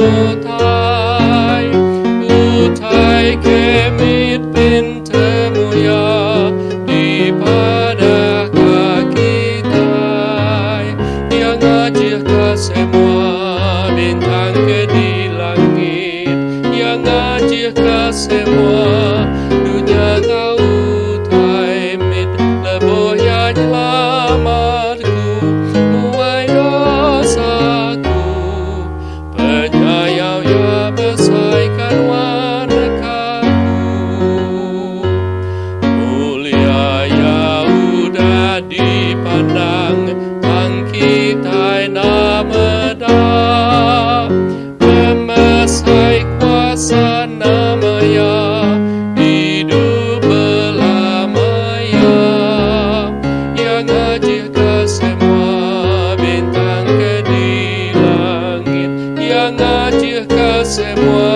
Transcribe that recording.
utai, utai kemit pintu mulia di pada kaki tai, yang ngajirkan semua bintang ke di langit, yang ngajirkan semua dunia kau utai mit leboh yang nyelamatku muai dosaku, penyayang ya besaikan warnakaku, mulia ya udah dipandang tangkitai namada, pemesai kuasa namanya hidup belamanya, yang ngajirkan semua bintang ke di langit, yang ngajirkan semua